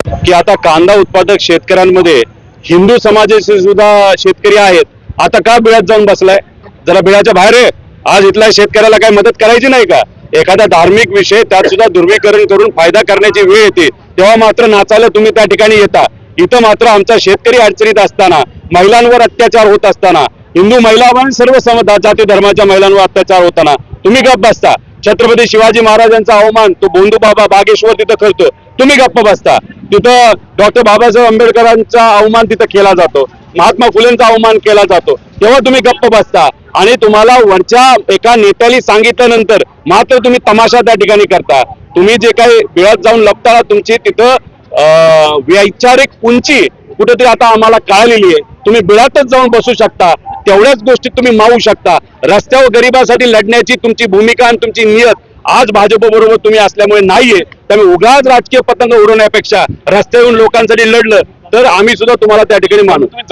की आता कांदा उत्पादक शेतकऱ्यांमध्ये हिंदू समाजाचे सुद्धा शेतकरी आहेत. आता का बिळात जाऊन बसलाय? जरा बिळाच्या बाहेर आहे. आज इथल्या शेतकऱ्याला काही मदत करायची नाही का? एखादा धार्मिक विषय त्यात सुद्धा दुर्वीकरण करून फायदा करण्याची वेळ येते तेव्हा मात्र नाचायला तुम्ही त्या ठिकाणी येता. इथं मात्र आमचा शेतकरी अडचणीत असताना, महिलांवर अत्याचार होत असताना, हिंदू महिलांवर सर्व जाती धर्माच्या महिलांवर अत्याचार होताना तुम्ही गप्प बसता. छत्रपती शिवाजी महाराजांचा अवमान तो बोंधू बाबा बागेश्वर तिथं करतो, तुम्ही गप्प बसता. तिथं डॉक्टर बाबासाहेब आंबेडकरांचा अवमान तिथं केला जातो, महात्मा फुलेंचा अवमान केला जातो, तेव्हा तुम्ही गप्प बसता. आणि तुम्हाला वरच्या एका नेत्याने सांगितल्यानंतर मात्र तुम्ही तमाशा त्या ठिकाणी करता. तुम्ही जे काही बिळात जाऊन लपता, तुमची तिथं वैचारिक उंची कुठेतरी आता आम्हाला कळलेली आहे. तुम्ही बिळातच जाऊन बसू शकता, तेवढ्याच गोष्टी तुम्ही मावू शकता. रस्त्यावर गरिबासाठी लढण्याची तुमची भूमिका आणि तुमची नियत आज भाजप बरोबर तुम्ही असल्यामुळे नाहीये. त्यामुळे उगाच राजकीय पतंग उडवण्यापेक्षा रस्त्यावरून लोकांसाठी लढलं तर आम्ही सुद्धा तुम्हाला त्या ठिकाणी मानू.